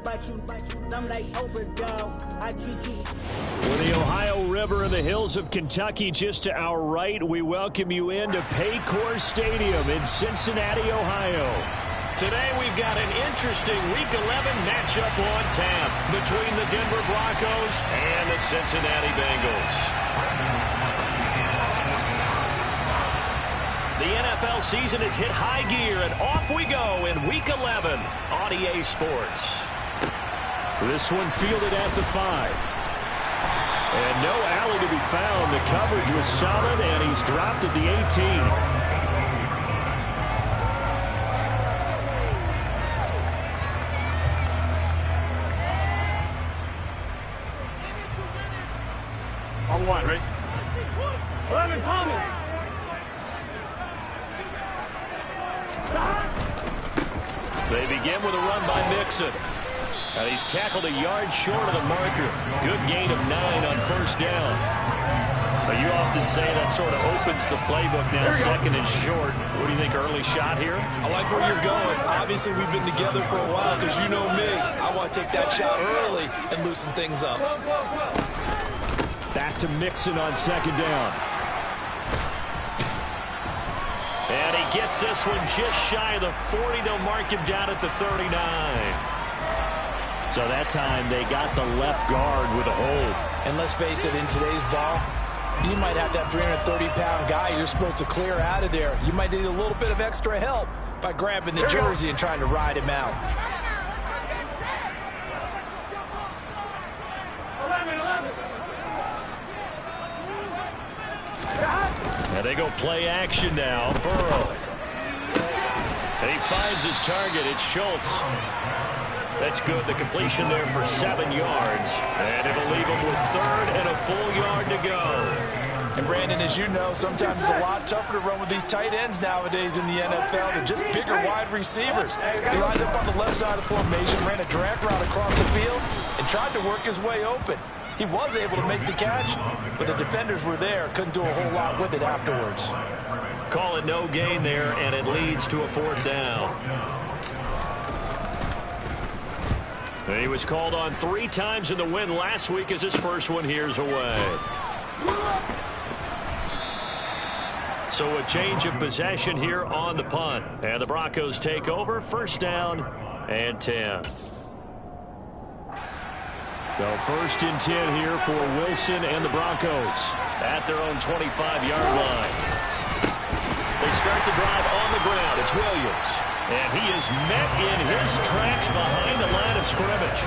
I'm like overdose. I treat you. With the Ohio River and the hills of Kentucky just to our right, we welcome you into Paycor Stadium in Cincinnati, Ohio. Today we've got an interesting Week 11 matchup on tap between the Denver Broncos and the Cincinnati Bengals. The NFL season has hit high gear, and off we go in Week 11 on EA Sports. This one fielded at the 5. And no alley to be found. The coverage was solid, and he's dropped at the 18. On one, right? 11 coming. They begin with a run by Mixon. And he's tackled a yard short of the marker. Good gain of 9 on first down. But you often say that sort of opens the playbook now, second and short. What do you think, early shot here? I like where you're going. Obviously, we've been together for a while because you know me. I want to take that shot early and loosen things up. Back to Mixon on second down. And he gets this one just shy of the 40. They'll mark him down at the 39. So that time they got the left guard with a hold. And let's face it, in today's ball, you might have that 330-pound guy you're supposed to clear out of there. You might need a little bit of extra help by grabbing the jersey and trying to ride him out. And they go play action now. Burrow. And he finds his target. It's Schultz. That's good. The completion there for 7 yards. And it'll leave him with third and a full yard to go. And Brandon, as you know, sometimes it's a lot tougher to run with these tight ends nowadays in the NFL. They're just bigger wide receivers. He lined up on the left side of the formation, ran a drag route across the field, and tried to work his way open. He was able to make the catch, but the defenders were there. Couldn't do a whole lot with it afterwards. Call it no gain there, and it leads to a fourth down. He was called on 3 times in the win last week as his first one here's away. So a change of possession here on the punt. And the Broncos take over, first down and 10. So first and 10 here for Wilson and the Broncos at their own 25-yard line. They start the drive on the ground. It's Williams. And he is met in his tracks behind the line of scrimmage.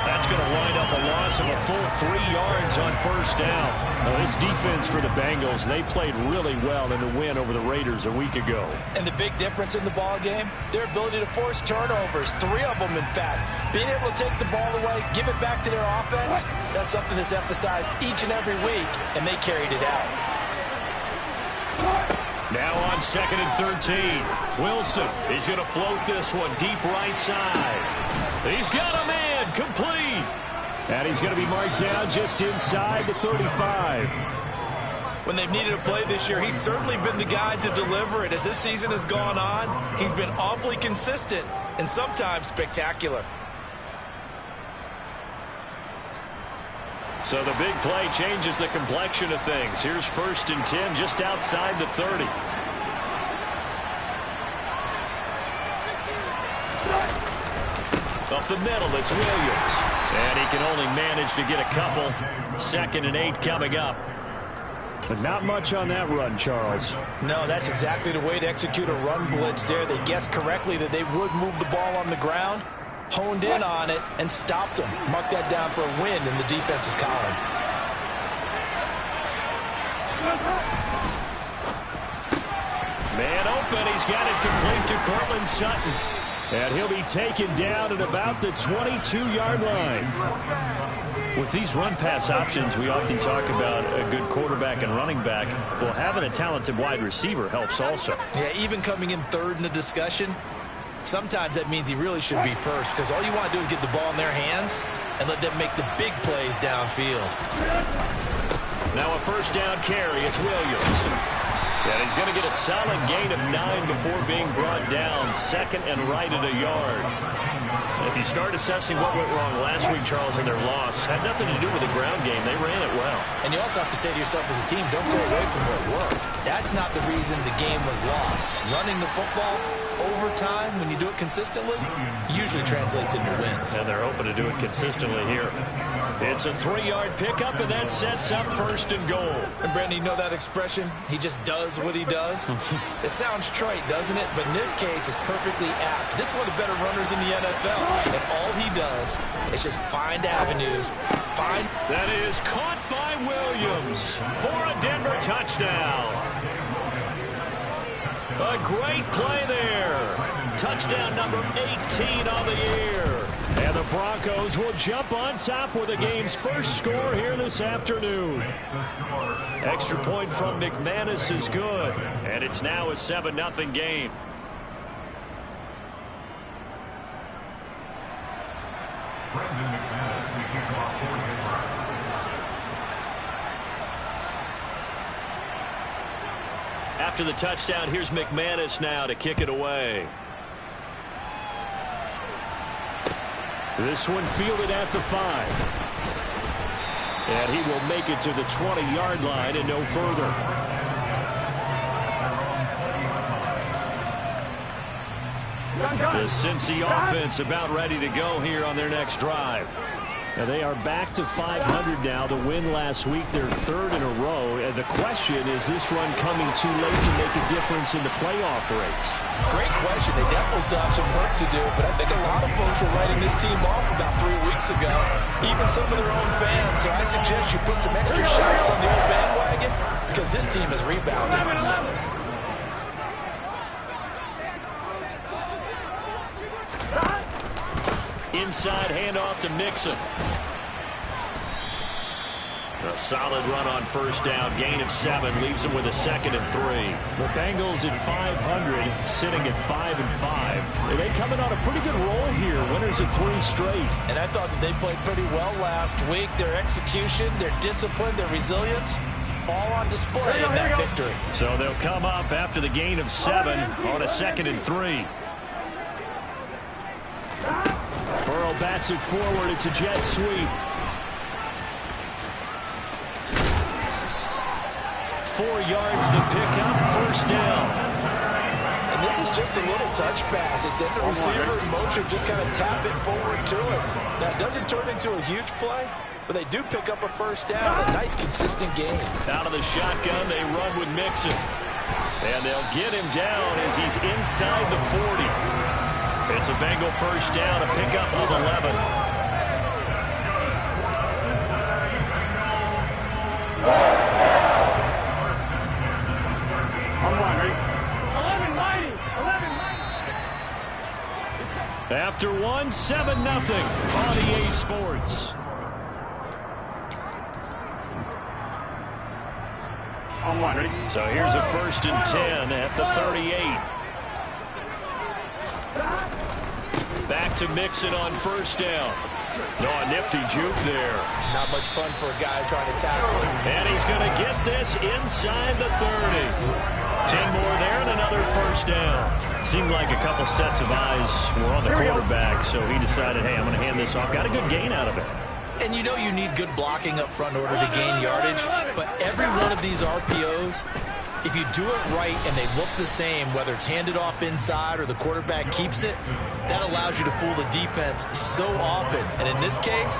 That's going to wind up a loss of a full 3 yards on first down. Now, this defense for the Bengals, they played really well in the win over the Raiders a week ago. And the big difference in the ball game, their ability to force turnovers, 3 of them in fact. Being able to take the ball away, give it back to their offense, that's something that's emphasized each and every week, and they carried it out. Now on second and 13. Wilson, he's going to float this one deep right side. He's got a man, complete. And he's going to be marked down just inside the 35. When they've needed a play this year, he's certainly been the guy to deliver it. As this season has gone on, he's been awfully consistent and sometimes spectacular. So the big play changes the complexion of things. Here's first and 10 just outside the 30. Up the middle, it's Williams. And he can only manage to get a couple. Second and 8 coming up. But not much on that run, Charles. No, that's exactly the way to execute a run blitz there. They guessed correctly that they would move the ball on the ground, honed in on it, and stopped them. Marked that down for a win in the defense's column. Man open, he's got it complete to Cortland Sutton. And he'll be taken down at about the 22-yard line. With these run-pass options, we often talk about a good quarterback and running back. Well, having a talented wide receiver helps also. Yeah, even coming in third in the discussion, sometimes that means he really should be first, because all you want to do is get the ball in their hands and let them make the big plays downfield. Now a first down carry. It's Williams. And he's going to get a solid gain of 9 before being brought down. Second and right at a yard. If you start assessing what went wrong last week, Charles, in their loss, had nothing to do with the ground game. They ran it well. And you also have to say to yourself as a team, don't go away from what worked. That's not the reason the game was lost. Running the football over time, when you do it consistently, usually translates into wins. And they're hoping to do it consistently here. It's a 3-yard pickup, and that sets up 1st and goal. And, Brandon, you know that expression? He just does what he does? It sounds trite, doesn't it? But in this case, it's perfectly apt. This is one of the better runners in the NFL. And all he does is just find avenues. That is caught by Williams for a Denver touchdown. A great play there. Touchdown number 18 on the year. And the Broncos will jump on top with the game's first score here this afternoon. Extra point from McManus is good. And it's now a 7-0 game. After the touchdown, here's McManus now to kick it away. This one fielded at the 5. And he will make it to the 20-yard line and no further. The Cincy offense about ready to go here on their next drive. Now they are back to 500 now. The win last week, their 3rd in a row. And the question, is this run coming too late to make a difference in the playoff race? Great question. They definitely still have some work to do, but I think a lot of folks were writing this team off about 3 weeks ago, even some of their own fans. So I suggest you put some extra shots on the old bandwagon because this team has rebounded. Inside handoff to Mixon. A solid run on 1st down. Gain of 7 leaves them with a 2nd and 3. The Bengals at 500, sitting at 5-5. They coming on a pretty good roll here. Winners of 3 straight. And I thought that they played pretty well last week. Their execution, their discipline, their resilience, all on display in that victory. So they'll come up after the gain of 7 on a 2nd and 3. Burrow bats it forward. It's a jet sweep. 4 yards the pickup, 1st down. And this is just a little touch pass. They send the receiver in motion, just kind of tap it forward to it. Now, it doesn't turn into a huge play, but they do pick up a 1st down. A nice, consistent game. Out of the shotgun, they run with Mixon. And they'll get him down as he's inside the 40. It's a Bengal 1st down, a pickup of 11. After 1, 7-0 on EA Sports. So here's a 1st and 10 at the 38. Back to Mixon on 1st down. No, a nifty juke there. Not much fun for a guy trying to tackle him. And he's going to get this inside the 30. 10 more there and another 1st down. Seemed like a couple sets of eyes were on the quarterback, so he decided, hey, I'm going to hand this off. Got a good gain out of it. And you know you need good blocking up front in order to gain yardage, but every one of these RPOs, if you do it right and they look the same, whether it's handed off inside or the quarterback keeps it, that allows you to fool the defense so often. And in this case,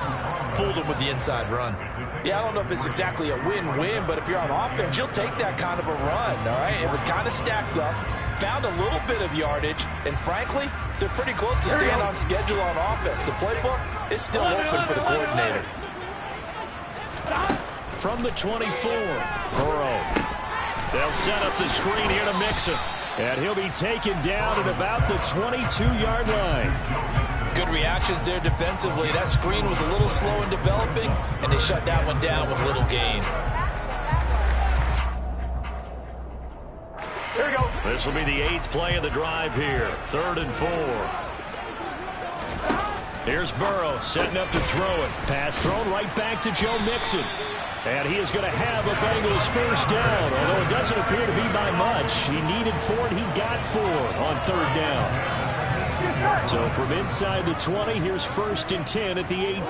fooled them with the inside run. Yeah, I don't know if it's exactly a win-win, but if you're on offense, you'll take that kind of a run, all right? It was kind of stacked up, found a little bit of yardage, and frankly, they're pretty close to staying on schedule on offense. The playbook is still open for the coordinator. From the 24, Burrow. They'll set up the screen here to Mixon. And he'll be taken down at about the 22-yard line. Good reactions there defensively. That screen was a little slow in developing, and they shut that one down with little gain. Here we go. This will be the 8th play of the drive here. 3rd and 4. Here's Burrow setting up to throw it. Pass thrown right back to Joe Mixon. And he is going to have a Bengals 1st down, although it doesn't appear to be by much. He needed 4, and he got 4 on 3rd down. So from inside the 20, here's 1st and 10 at the 18.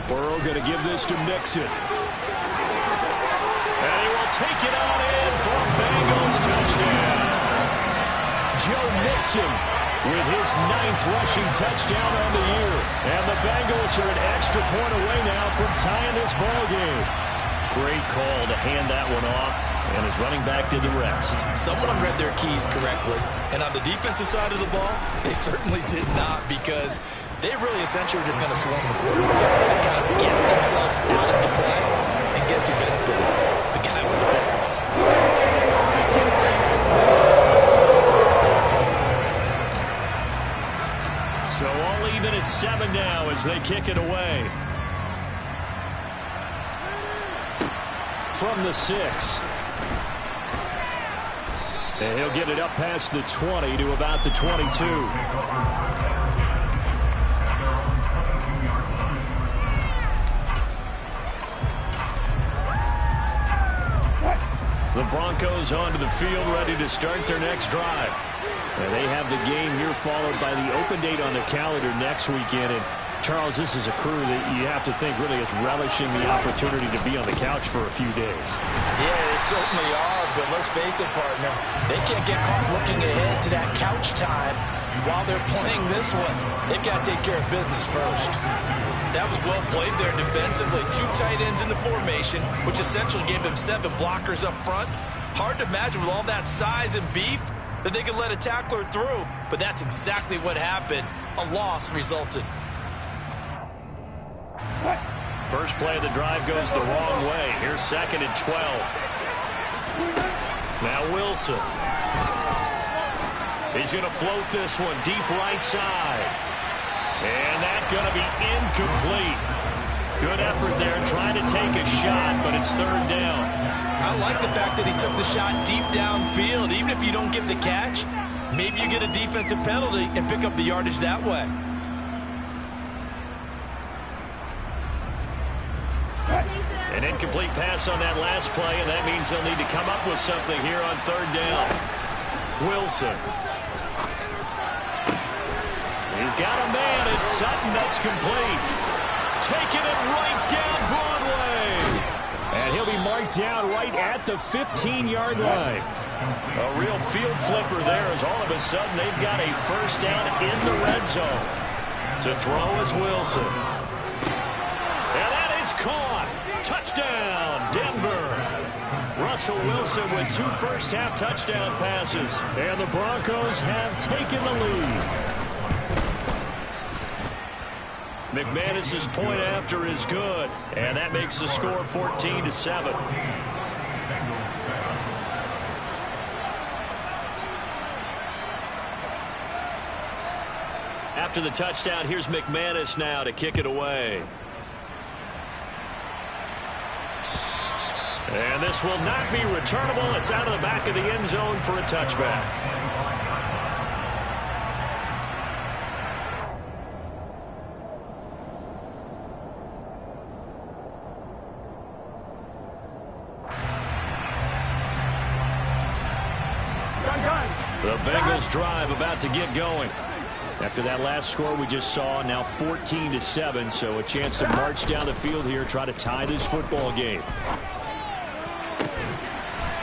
Burrow going to give this to Mixon. And he will take it on in for a Bengals touchdown. Joe Mixon with his 9th rushing touchdown on the year. And the Bengals are an extra point away now from tying this ball game. Great call to hand that one off, and his running back did the rest. Someone read their keys correctly, and on the defensive side of the ball, they certainly did not, because they really essentially were just going to swarm the quarterback. They kind of guessed themselves out of the play, and guess who benefited? The guy with the football. So all even at 7 now as they kick it away. From the 6. And he'll get it up past the 20 to about the 22. The Broncos onto the field, ready to start their next drive. And they have the game here followed by the open date on the calendar next weekend. And Charles, this is a crew that you have to think really is relishing the opportunity to be on the couch for a few days. Yeah, they certainly are, but let's face it, partner. They can't get caught looking ahead to that couch time while they're playing this one. They've got to take care of business first. That was well played there defensively. 2 tight ends in the formation, which essentially gave them 7 blockers up front. Hard to imagine with all that size and beef that they could let a tackler through, but that's exactly what happened. A loss resulted. First play of the drive goes the wrong way. Here's 2nd and 12. Now Wilson. He's going to float this one deep right side. And that's going to be incomplete. Good effort there trying to take a shot, but it's 3rd down. I like the fact that he took the shot deep downfield. Even if you don't get the catch, maybe you get a defensive penalty and pick up the yardage that way. An incomplete pass on that last play, and that means they'll need to come up with something here on 3rd down. Wilson. He's got a man. It's Sutton. That's complete. Taking it right down Broadway. And he'll be marked down right at the 15-yard line. A real field flipper there, as all of a sudden they've got a 1st down in the red zone. To throw is Wilson. And that is caught. Touchdown, Denver. Russell Wilson with 2 first-half touchdown passes. And the Broncos have taken the lead. McManus's point after is good. And that makes the score 14-7. After the touchdown, here's McManus now to kick it away. And this will not be returnable. It's out of the back of the end zone for a touchback. The Bengals drive about to get going. After that last score we just saw, now 14-7, so a chance to march down the field here, try to tie this football game.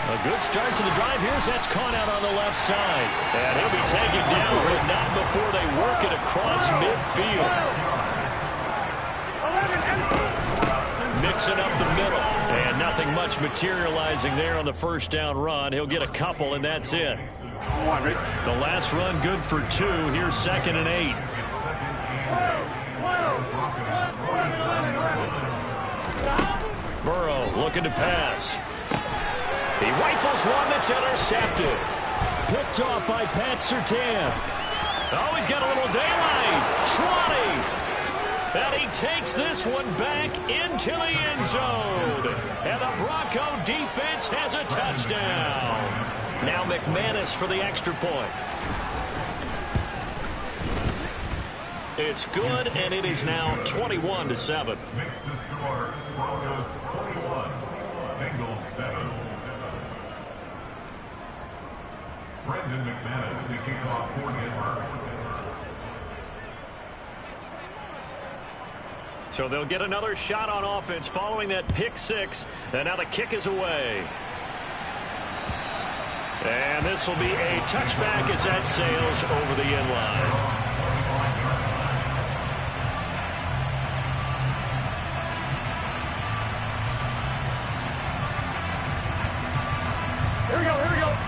A good start to the drive. Here's that's caught out on the left side. And he'll be taken down, but not before they work it across midfield. Mixing up the middle. And nothing much materializing there on the 1st down run. He'll get a couple, and that's it. The last run good for 2. Here's 2nd and 8. Burrow looking to pass. He rifles one that's intercepted. Picked off by Pat Surtain. Oh, he's got a little daylight. 20. And he takes this one back into the end zone. And the Bronco defense has a touchdown. Now McManus for the extra point. It's good, and it is now 21-7. So they'll get another shot on offense following that pick six. And now the kick is away. And this will be a touchback as that sails over the end line. Here we go.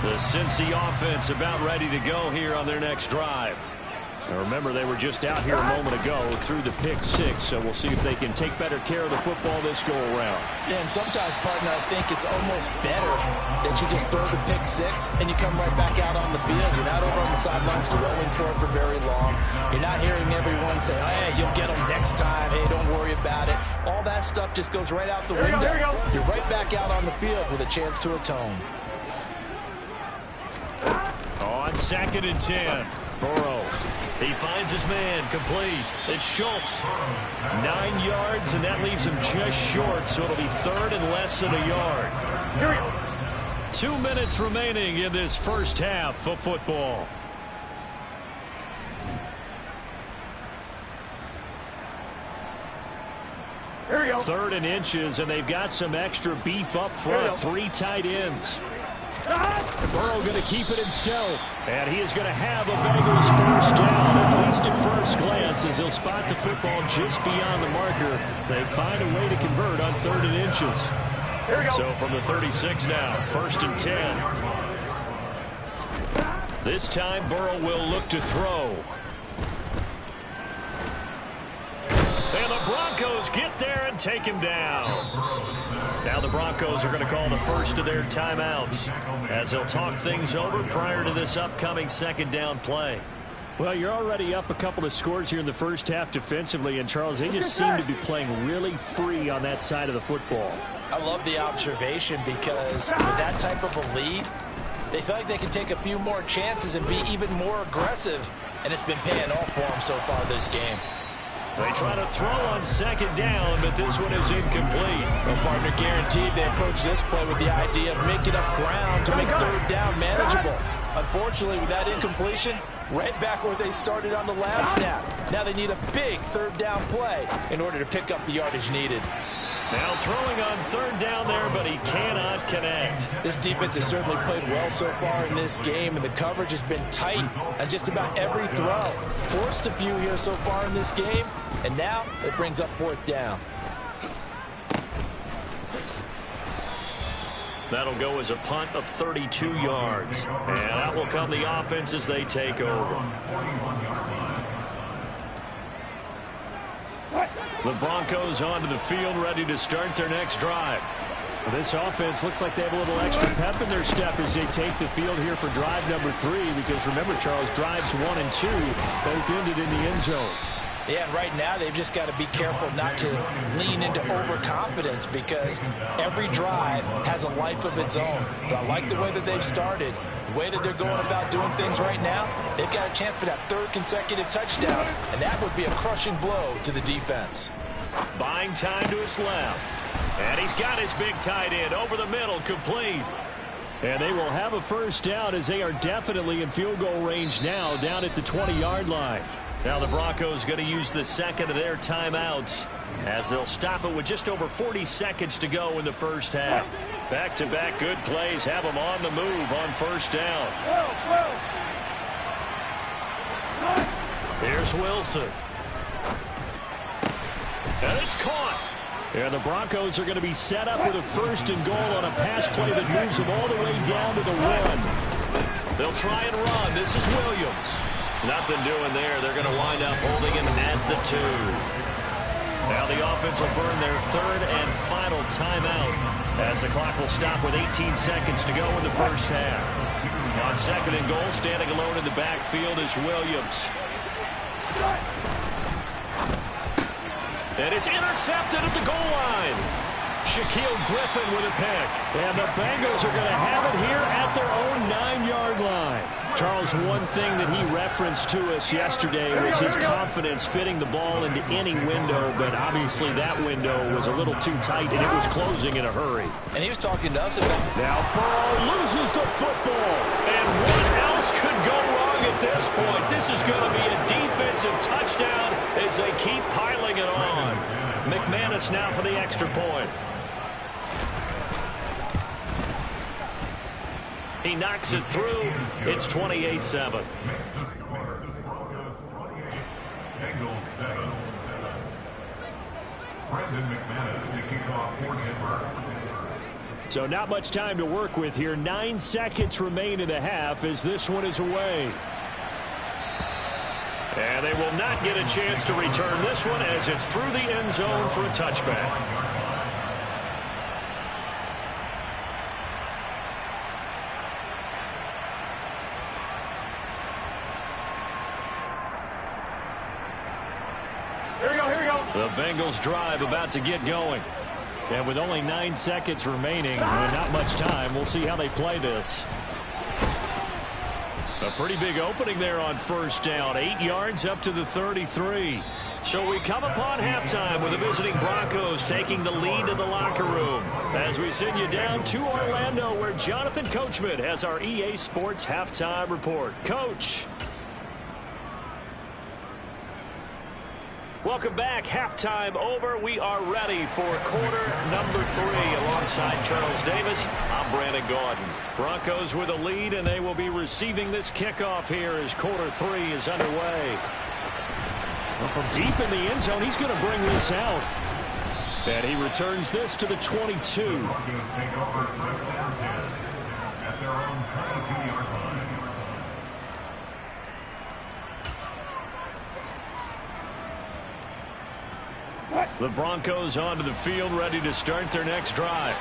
The Cincy offense about ready to go here on their next drive. Now remember, they were just out here a moment ago through the pick six, so we'll see if they can take better care of the football this go-around. Yeah, and sometimes, partner, I think it's almost better that you just throw the pick six and you come right back out on the field. You're not over on the sidelines dwelling for it for very long. You're not hearing everyone say, oh, hey, you'll get them next time. Hey, don't worry about it. All that stuff just goes right out the window. You're right back out on the field with a chance to atone. On 2nd and 10, Burrow. He finds his man, complete. It's Schultz. 9 yards, and that leaves him just short, so it'll be 3rd and less than a yard. 2 minutes remaining in this first half of football. Here we go. 3rd and inches, and they've got some extra beef up front. 3 tight ends. Burrow going to keep it himself, and he is going to have a Bengals first down, at least at first glance, as he'll spot the football just beyond the marker. They find a way to convert on 3rd and inches. So from the 36 now, 1st and 10. This time Burrow will look to throw. And the Broncos get there and take him down. Now the Broncos are going to call the first of their timeouts as they'll talk things over prior to this upcoming 2nd down play. Well, you're already up a couple of scores here in the first half defensively, and Charles, they just seem to be playing really free on that side of the football. I love the observation because with that type of a lead, they feel like they can take a few more chances and be even more aggressive, and it's been paying off for them so far this game. They try to throw on 2nd down, but this one is incomplete. Well, partner, guaranteed they approach this play with the idea of making up ground to make 3rd down manageable. Unfortunately, with that incompletion, right back where they started on the last snap. Now they need a big 3rd down play in order to pick up the yardage needed. Now throwing on 3rd down there, but he cannot connect. This defense has certainly played well so far in this game, and the coverage has been tight on just about every throw. Forced a few here so far in this game, and now it brings up 4th down. That'll go as a punt of 32 yards. And out will come the offense as they take over. The Broncos onto the field, ready to start their next drive. Well, this offense looks like they have a little extra pep in their step as they take the field here for drive number 3. Because remember, Charles, drives 1 and 2 both ended in the end zone. Yeah, and right now they've just got to be careful not to lean into overconfidence because every drive has a life of its own. But I like the way that they've started, the way that they're going about doing things right now. They've got a chance for that 3rd consecutive touchdown, and that would be a crushing blow to the defense. Buying time to his left. And he's got his big tight end over the middle, complete. And they will have a first down as they are definitely in field goal range now, down at the 20-yard line. Now the Broncos going to use the 2nd of their timeouts as they'll stop it with just over 40 seconds to go in the first half. Back-to-back good plays have them on the move on 1st down. Here's Wilson. And it's caught. And the Broncos are going to be set up with a 1st and goal on a pass play that moves them all the way down to the 1. They'll try and run. This is Williams. Nothing doing there. They're going to wind up holding him at the 2. Now the offense will burn their 3rd and final timeout as the clock will stop with 18 seconds to go in the first half. On 2nd and goal, standing alone in the backfield is Williams. And it's intercepted at the goal line. Shaquille Griffin with a pick. And the Bengals are going to have it here at their own 9-yard line. Charles, one thing that he referenced to us yesterday was his confidence fitting the ball into any window, but obviously that window was a little too tight and it was closing in a hurry. And he was talking to us about... Now Burrow loses the football. And what could go wrong at this point? This is going to be a defensive touchdown as they keep piling it on. McManus now for the extra point. He knocks it through. It's 28-7. So not much time to work with here. 9 seconds remain in the half as this one is away. And they will not get a chance to return this one as it's through the end zone for a touchback. Here we go, here we go. The Bengals drive about to get going. And with only 9 seconds remaining, not much time, we'll see how they play this. A pretty big opening there on first down. 8 yards up to the 33. So we come upon halftime with the visiting Broncos taking the lead to the locker room. As we send you down to Orlando where Jonathan Coachman has our EA Sports halftime report. Coach. Welcome back. Halftime over. We are ready for quarter number 3. Alongside Charles Davis, I'm Brandon Gaudin. Broncos with a lead, and they will be receiving this kickoff here as quarter 3 is underway. Well, from deep in the end zone, he's going to bring this out. And he returns this to the 22. Broncos take over first down 10 at their own 22-yard line. The Broncos onto the field, ready to start their next drive.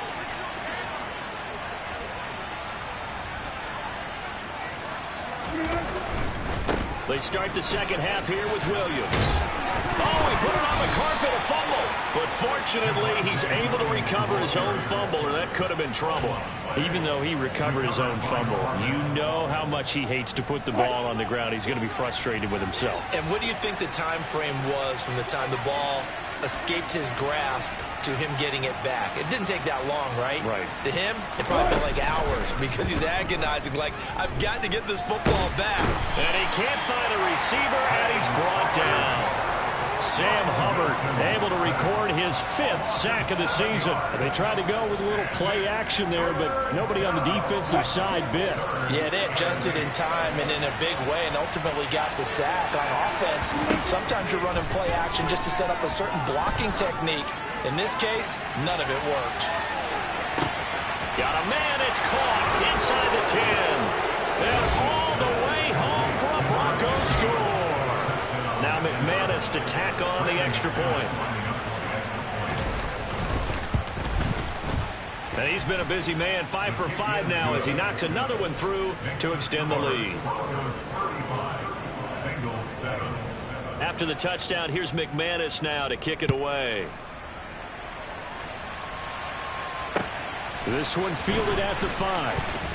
They start the second half here with Williams. Oh, he put it on the carpet, a fumble. But fortunately, he's able to recover his own fumble, or that could have been trouble. Even though he recovered his own fumble, you know how much he hates to put the ball on the ground. He's going to be frustrated with himself. And what do you think the time frame was from the time the ball escaped his grasp to him getting it back? It didn't take that long, right? Right. To him, it probably felt like hours because he's agonizing like, I've got to get this football back. And he can't find a receiver, and he's brought down. Sam Hubbard able to record his 5th sack of the season. They tried to go with a little play action there, but nobody on the defensive side bit. Yeah, they adjusted in time and in a big way and ultimately got the sack. On offense, sometimes you're running play action just to set up a certain blocking technique. In this case, none of it worked. Got a man, it's caught inside the 10. And all the way home for a Broncos score. Now McManus to tack on the extra point. And he's been a busy man, 5 for 5 now as he knocks another one through to extend the lead. After the touchdown, here's McManus now to kick it away. This one fielded at the 5.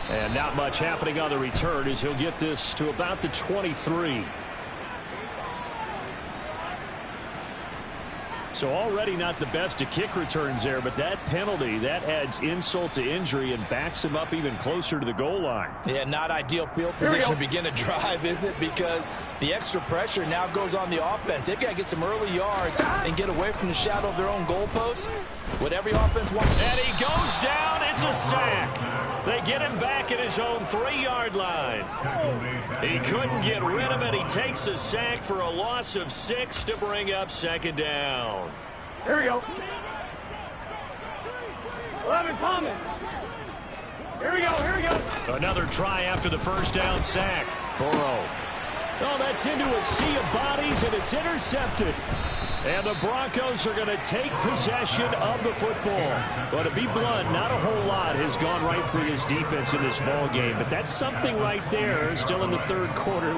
And not much happening on the return as he'll get this to about the 23. So already not the best to kick returns there, but that penalty, that adds insult to injury and backs him up even closer to the goal line. Yeah, not ideal field position to begin a drive, is it? Because the extra pressure now goes on the offense. They've got to get some early yards and get away from the shadow of their own goalposts. What every offense wants. And he goes down. It's a sack. They get him back at his own 3-yard line. He couldn't get rid of it. He takes a sack for a loss of 6 to bring up second down. Here we go. 11 Thomas. Here we go, here we go. Another try after the first down sack. Burrow. Oh, that's into a sea of bodies, and it's intercepted. And the Broncos are going to take possession of the football. But to be blunt, not a whole lot has gone right for this defense in this ball game. But that's something right there, still in the third quarter.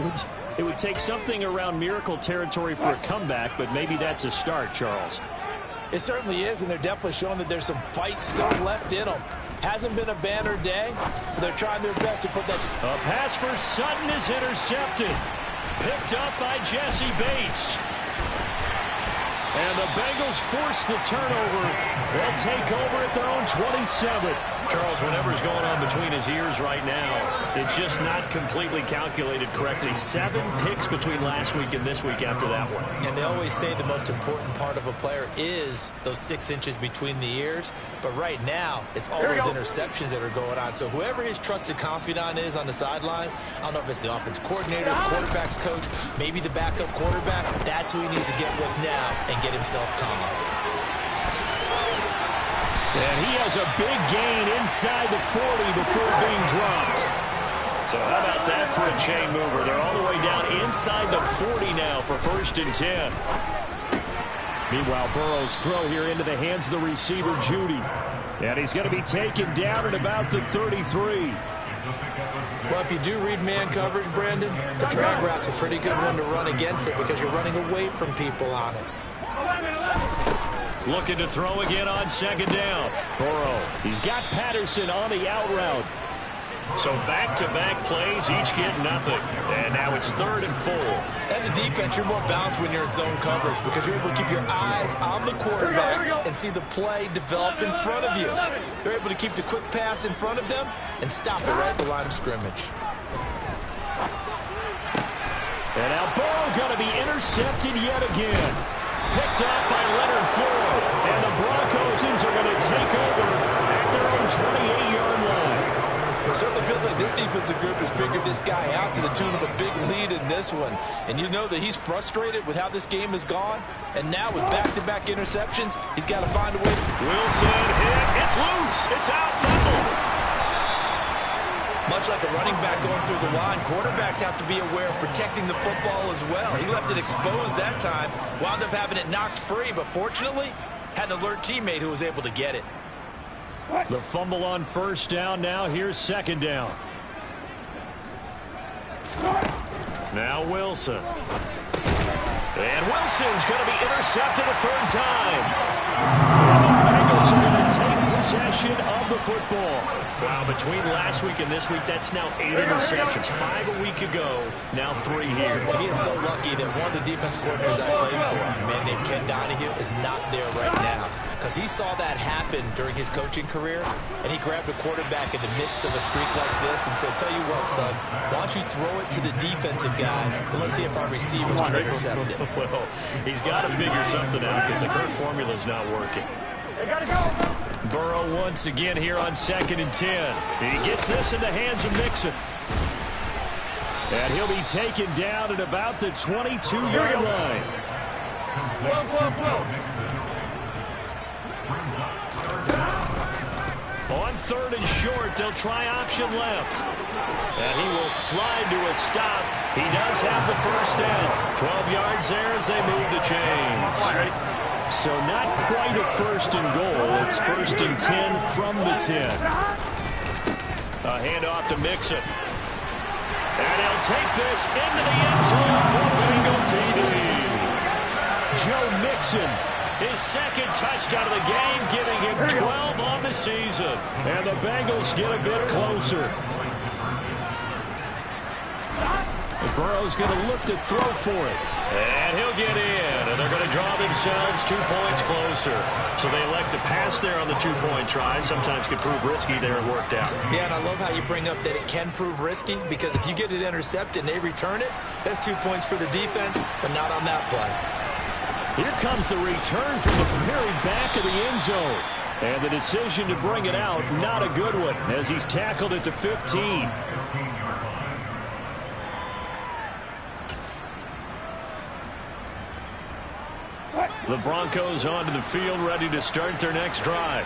It would take something around miracle territory for a comeback, but maybe that's a start, Charles. It certainly is, and they're definitely showing that there's some fight still left in them. Hasn't been a banner day, but they're trying their best to put that. A pass for Sutton is intercepted. Picked up by Jesse Bates. And the Bengals force the turnover. They'll take over at their own 27. Charles, whatever's going on between his ears right now, it's just not completely calculated correctly. 7 picks between last week and this week after that one. And they always say the most important part of a player is those 6 inches between the ears. But right now, it's all those interceptions that are going on. So whoever his trusted confidant is on the sidelines, I don't know if it's the offense coordinator, quarterback's coach, maybe the backup quarterback, that's who he needs to get with now and get himself calm. And he has a big gain inside the 40 before being dropped. So how about that for a chain mover? They're all the way down inside the 40 now for 1st and 10. Meanwhile, Burrow's throw here into the hands of the receiver, Judy. And he's going to be taken down at about the 33. Well, if you do read man coverage, Brandon, the drag route's a pretty good one to run against it because you're running away from people on it. Looking to throw again on 2nd down. Burrow, he's got Patterson on the out route. So back-to-back plays, each get nothing. And now it's 3rd and 4. As a defense, you're more balanced when you're in zone coverage because you're able to keep your eyes on the quarterback and see the play develop in front of you. They're able to keep the quick pass in front of them and stop it right at the line of scrimmage. And now Burrow going to be intercepted yet again. Picked up by Leonard Floyd. And the Broncos are going to take over at their own 28-yard line. It certainly feels like this defensive group has figured this guy out to the tune of a big lead in this one. And you know that he's frustrated with how this game has gone. And now with back-to-back interceptions, he's got to find a way. Wilson hit. It's loose. It's out. Fumble. Much like a running back going through the line, quarterbacks have to be aware of protecting the football as well. He left it exposed that time, wound up having it knocked free, but fortunately, had an alert teammate who was able to get it. The fumble on 1st down. Now here's 2nd down. Now Wilson. And Wilson's going to be intercepted a 3rd time. And the Bengals are going to take possession of the football. Wow, between last week and this week, that's now 8 interceptions. 5 a week ago, now 3 here. Well, he is so lucky that one of the defense coordinators I played for, a man named Ken Donahue, is not there right now. Because he saw that happen during his coaching career, and he grabbed a quarterback in the midst of a streak like this and said, tell you what, son, why don't you throw it to the defensive guys, and let's see if our receivers can intercept it. Well, he's got to figure something out because the current formula's not working. They gotta go. Burrow once again here on 2nd and 10. He gets this in the hands of Mixon. And he'll be taken down at about the 22-yard line. On 3rd and short, they'll try option left. And he will slide to a stop. He does have the 1st down. 12 yards there as they move the chains. So not quite a 1st and goal. It's 1st and 10 from the 10. A handoff to Mixon. And he'll take this into the end zone for Bengal TD. Joe Mixon, his 2nd touchdown of the game, giving him 12 on the season. And the Bengals get a bit closer. Burrow's going to look to throw for it. And he'll get in. And they're going to draw themselves 2 points closer. So they elect to pass there on the 2-point try. Sometimes could prove risky there. It worked out. Yeah, and I love how you bring up that it can prove risky, because if you get it intercepted and they return it, that's 2 points for the defense, but not on that play. Here comes the return from the very back of the end zone. And the decision to bring it out, not a good one, as he's tackled at the 15. The Broncos onto the field, ready to start their next drive.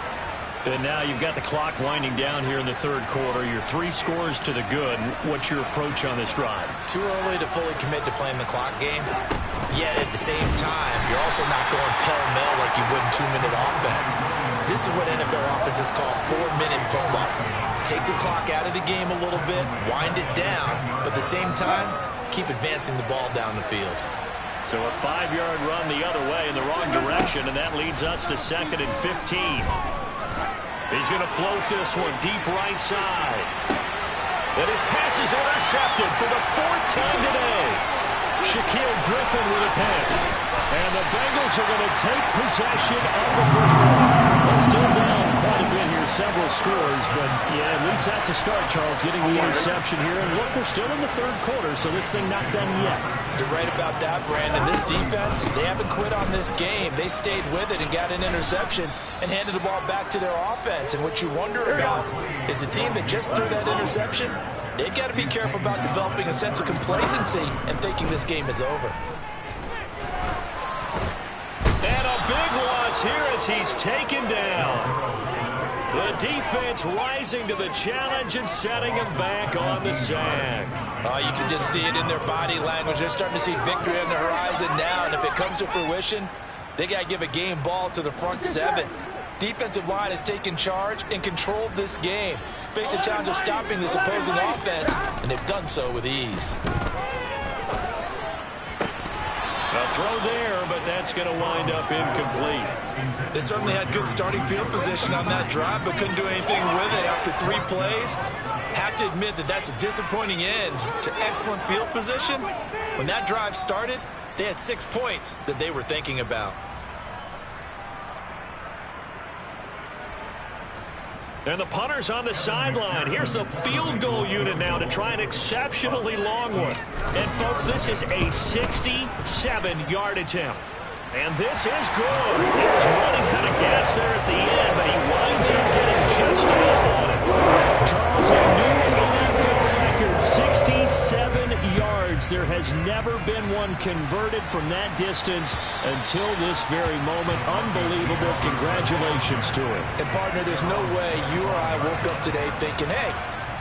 And now you've got the clock winding down here in the 3rd quarter. Your 3 scores to the good. What's your approach on this drive? Too early to fully commit to playing the clock game. Yet at the same time, you're also not going pell-mell like you would in 2-minute offense. This is what NFL offenses call 4-minute football. Take the clock out of the game a little bit, wind it down, but at the same time, keep advancing the ball down the field. So a 5-yard run the other way in the wrong direction, and that leads us to 2nd and 15. He's going to float this one deep right side. And his pass is intercepted for the 4th time today. Shaquille Griffin with a pick. And the Bengals are going to take possession of the football. They're still down quite a bit here several scores, but yeah, at least that's a start, Charles, getting the interception here. And look, we're still in the third quarter, so this thing not done yet. You're right about that, Brandon. This defense, they haven't quit on this game. They stayed with it and got an interception and handed the ball back to their offense. And what you wonder about is the team that just threw that interception, they've got to be careful about developing a sense of complacency and thinking this game is over. And a big loss here as he's taken down. The defense rising to the challenge and setting him back on the sack. Oh, you can just see it in their body language. They're starting to see victory on the horizon now, and if it comes to fruition, they got to give a game ball to the front seven. Defensive line has taken charge and controlled this game. Face a challenge of stopping this opposing offense, and they've done so with ease. A throw there, but that's going to wind up incomplete. They certainly had good starting field position on that drive, but couldn't do anything with it after 3 plays. Have to admit that that's a disappointing end to excellent field position. When that drive started, they had 6 points that they were thinking about. And the punter's on the sideline. Here's the field goal unit now to try an exceptionally long one. And, folks, this is a 67-yard attempt. And this is good. He was running out of gas there at the end, but he winds up getting just enough on it. Charles, a new NFL record, 67 yards. There has never been one converted from that distance until this very moment. Unbelievable. Congratulations to him. And, partner, there's no way you or I woke up today thinking, hey,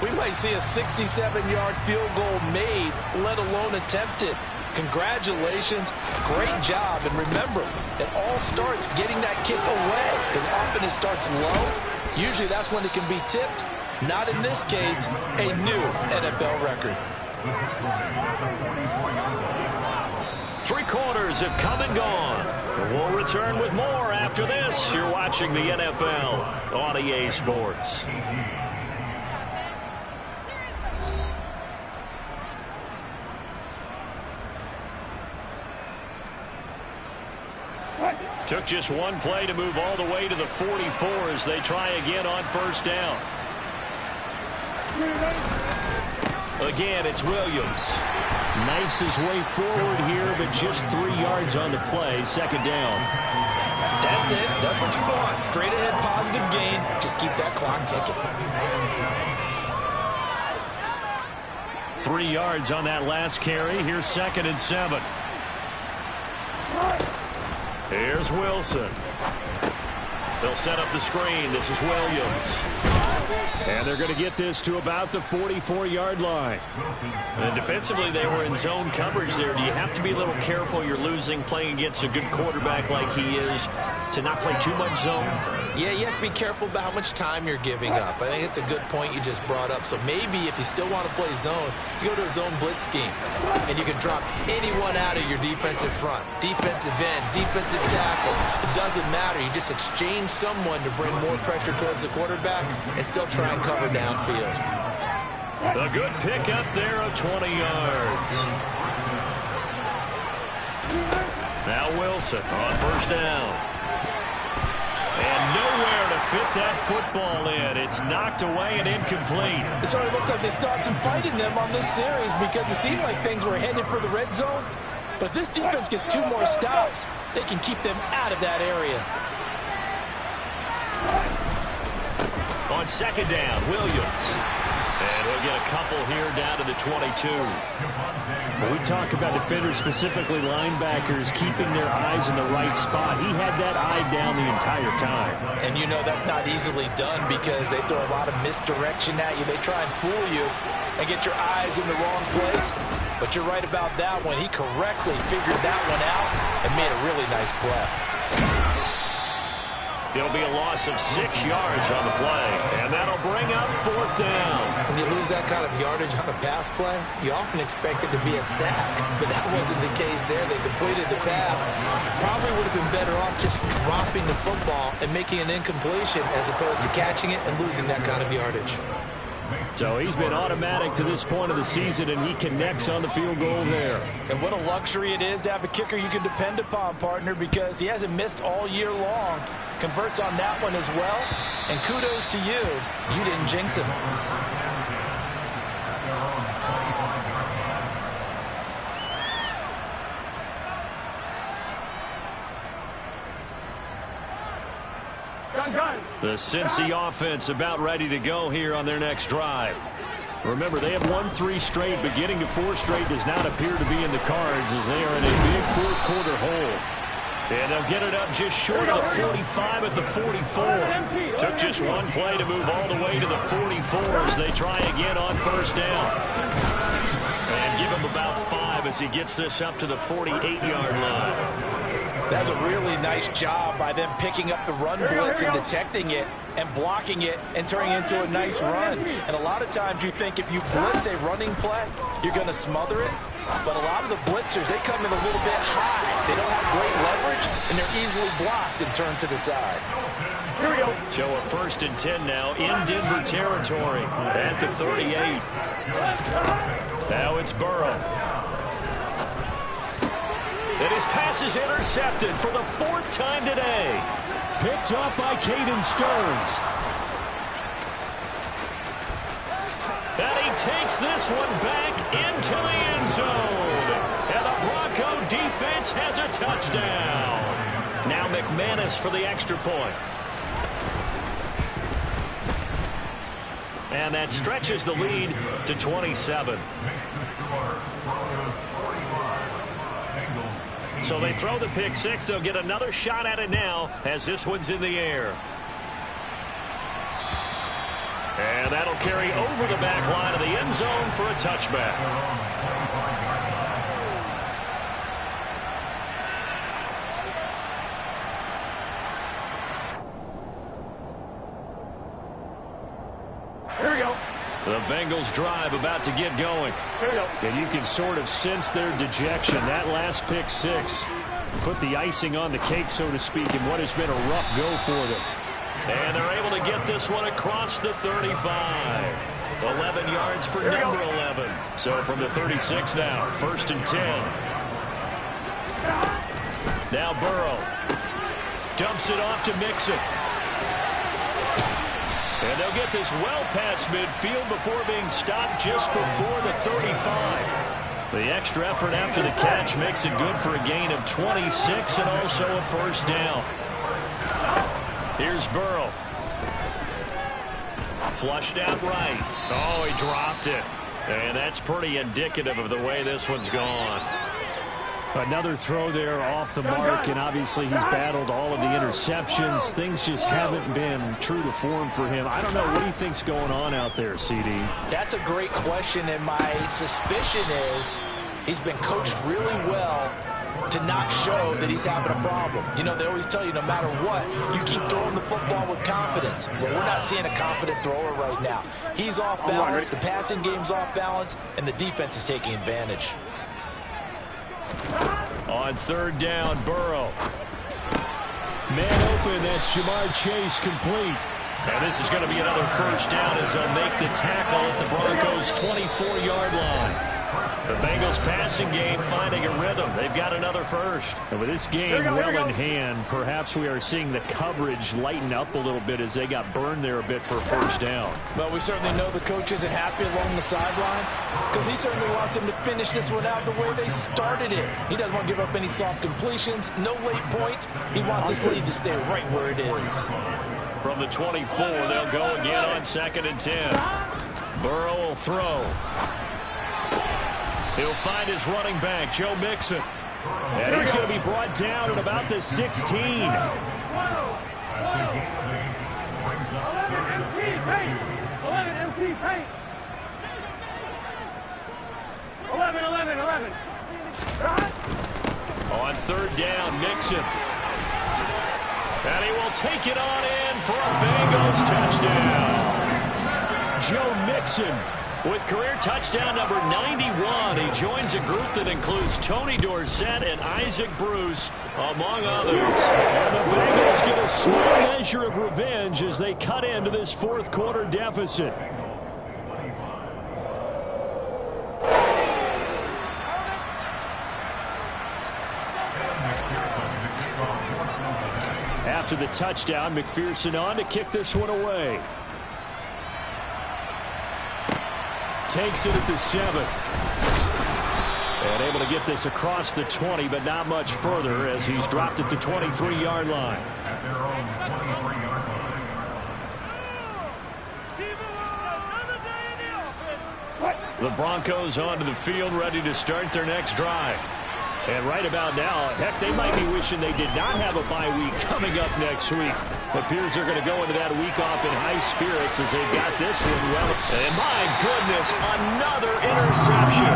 we might see a 67-yard field goal made, let alone attempted. Congratulations. Great job. And remember, it all starts getting that kick away, because often it starts low. Usually that's when it can be tipped. Not in this case, a new NFL record. 3 quarters have come and gone. We'll return with more after this. You're watching the NFL on EA Sports. Took just one play to move all the way to the 44 as they try again on first down. Again, it's Williams. Knifes his way forward here, but just 3 yards on the play. Second down. That's it. That's what you want. Straight ahead positive gain. Just keep that clock ticking. 3 yards on that last carry. Here's 2nd and 7. Here's Wilson. They'll set up the screen. This is Williams. And they're going to get this to about the 44-yard line. And defensively, they were in zone coverage there. Do you have to be a little careful? You're losing playing against a good quarterback like he is to not play too much zone? Yeah, you have to be careful about how much time you're giving up. I think it's a good point you just brought up. So maybe if you still want to play zone, you go to a zone blitz scheme. And you can drop anyone out of your defensive front. Defensive end, defensive tackle. It doesn't matter. You just exchange someone to bring more pressure towards the quarterback and still try and cover downfield. A good pick up there of 20 yards. Now Wilson on first down. And nowhere to fit that football in. It's knocked away and incomplete. It sort of looks like they still have some fight in them on this series because it seemed like things were headed for the red zone. But if this defense gets 2 more stops, they can keep them out of that area. On second down, Williams. And we'll get a couple here down to the 22. When we talk about defenders, specifically linebackers, keeping their eyes in the right spot, he had that eye down the entire time. And you know that's not easily done because they throw a lot of misdirection at you. They try and fool you and get your eyes in the wrong place. But you're right about that one. He correctly figured that one out and made a really nice play. It'll be a loss of 6 yards on the play, and that'll bring up 4th down. When you lose that kind of yardage on a pass play, you often expect it to be a sack, but that wasn't the case there. They completed the pass. Probably would have been better off just dropping the football and making an incompletion as opposed to catching it and losing that kind of yardage. So he's been automatic to this point of the season, and he connects on the field goal there. And what a luxury it is to have a kicker you can depend upon, partner, because he hasn't missed all year long. Converts on that one as well. And kudos to you. You didn't jinx him. The Cincy offense about ready to go here on their next drive. Remember, they have won 3 straight, but getting to 4 straight does not appear to be in the cards as they are in a big fourth-quarter hole. And they'll get it up just short of the 45 at the 44. Took just one play to move all the way to the 44 as they try again on first down. And give him about 5 as he gets this up to the 48-yard line. That's a really nice job by them picking up the run blitz and detecting it and blocking it and turning it into a nice run. And a lot of times you think if you blitz a running play, you're going to smother it. But a lot of the blitzers, they come in a little bit high. They don't have great leverage, and they're easily blocked and turned to the side. Here we go. So a 1st and 10 now in Denver territory at the 38. Now it's Burrow. And his pass is intercepted for the 4th time today. Picked up by Caden Stearns. And he takes this one back into the end zone. And the Bronco defense has a touchdown. Now McManus for the extra point. And that stretches the lead to 27. So they throw the pick 6. They'll get another shot at it now as this one's in the air. And that'll carry over the back line of the end zone for a touchback. Here we go. The Bengals drive about to get going. Here we go. And you can sort of sense their dejection. That last pick 6 put the icing on the cake, so to speak, in what has been a rough go for them. And they're able to get this one across the 35. 11 yards for number 11. So from the 36 now, 1st and 10. Now Burrow dumps it off to Mixon. And they'll get this well past midfield before being stopped just before the 35. The extra effort after the catch makes it good for a gain of 26 and also a 1st down. Here's Burrow. Flushed out right. Oh, he dropped it. And that's pretty indicative of the way this one's gone. Another throw there off the mark, and obviously he's battled all of the interceptions. Things just haven't been true to form for him. I don't know. What do you think's going on out there, CD? That's a great question, and my suspicion is he's been coached really well to not show that he's having a problem. You know, they always tell you no matter what, you keep throwing the football with confidence. But we're not seeing a confident thrower right now. He's off balance, the passing game's off balance, and the defense is taking advantage. On 3rd down, Burrow. Man open, that's Jamar Chase complete. And this is going to be another 1st down as they'll make the tackle at the Broncos' 24-yard line. The Bengals passing game finding a rhythm. They've got another 1st. And with this game well in hand, perhaps we are seeing the coverage lighten up a little bit as they got burned there a bit for a 1st down. Well, we certainly know the coach isn't happy along the sideline because he certainly wants them to finish this one out the way they started it. He doesn't want to give up any soft completions, no late points. He wants this lead to stay right where it is. From the 24, they'll go again on 2nd and 10. Burrow will throw. He'll find his running back, Joe Mixon. And he's going to be brought down at about the 16. 11 MT paint. 11. On 3rd down, Mixon. And he will take it on in for a Bengals touchdown. Joe Mixon with career touchdown number 91. He joins a group that includes Tony Dorsett and Isaac Bruce, among others. And the Bengals get a small measure of revenge as they cut into this 4th quarter deficit. after the touchdown. McPherson on to kick this one away. Takes it at the 7. And able to get this across the 20, but not much further as he's dropped it to 23-yard line. The Broncos onto the field, ready to start their next drive. And right about now, heck, they might be wishing they did not have a bye week coming up next week. It appears they're going to go into that week off in high spirits as they've got this one well. And my goodness, another interception.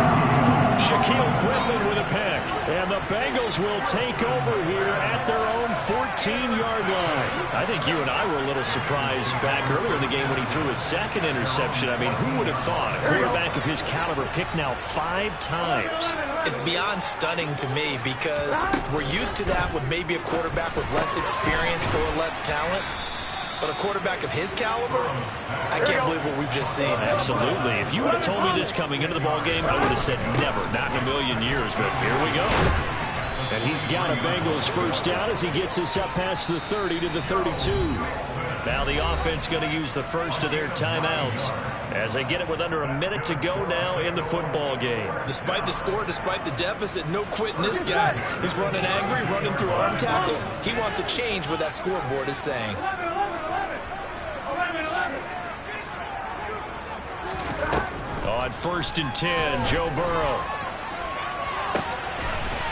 Shaquille Griffin with a pick. And the Bengals will take over here at their own 14-yard line. I think you and I were a little surprised back earlier in the game when he threw his second interception. I mean, who would have thought a quarterback of his caliber picked now 5 times? It's beyond stunning to me because we're used to that with maybe a quarterback with less experience or less talent. But a quarterback of his caliber, I can't believe what we've just seen. Absolutely. If you would have told me this coming into the ballgame, I would have said never, not in a million years. But here we go. And he's got a Bengals first down as he gets us up past the 30 to the 32. Now the offense going to use the first of their timeouts as they get it with under a minute to go now in the football game. Despite the score, despite the deficit, no quitting this guy. He's running angry, running through arm tackles. He wants to change what that scoreboard is saying. On 1st and 10, Joe Burrow.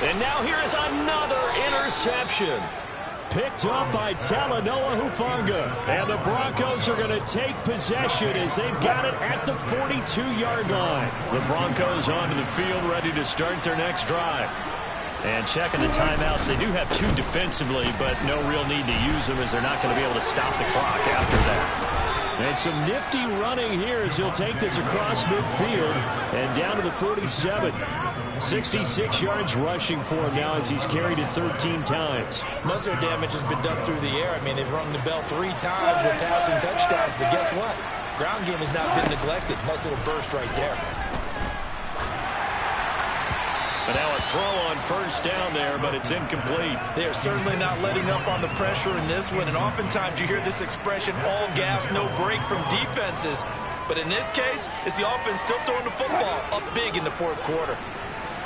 And now here is another interception. Picked up by Talanoa Hufanga. And the Broncos are going to take possession as they've got it at the 42-yard line. The Broncos onto the field ready to start their next drive. And checking the timeouts, they do have 2 defensively, but no real need to use them as they're not going to be able to stop the clock after that. And some nifty running here as he'll take this across midfield and down to the 47. 66 yards rushing for him now as he's carried it 13 times. Muscle damage has been done through the air. I mean, they've rung the bell 3 times with passing touchdowns, but guess what? Ground game has not been neglected. Muscle burst right there. But now a throw on first down there, but it's incomplete. They are certainly not letting up on the pressure in this one, and oftentimes you hear this expression, all gas, no break from defenses. But in this case, it's the offense still throwing the football up big in the 4th quarter.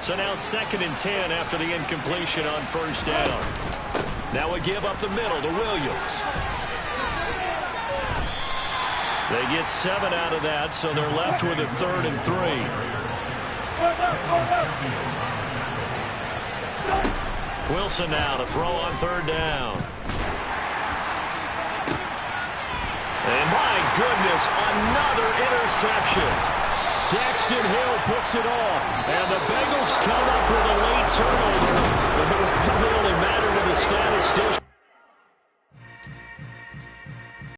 So now 2nd and 10 after the incompletion on first down. Now we give up the middle to Williams. They get 7 out of that, so they're left with a 3rd and 3. Wilson now to throw on 3rd down. And my goodness, another interception. Daxton Hill picks it off. And the Bengals come up with a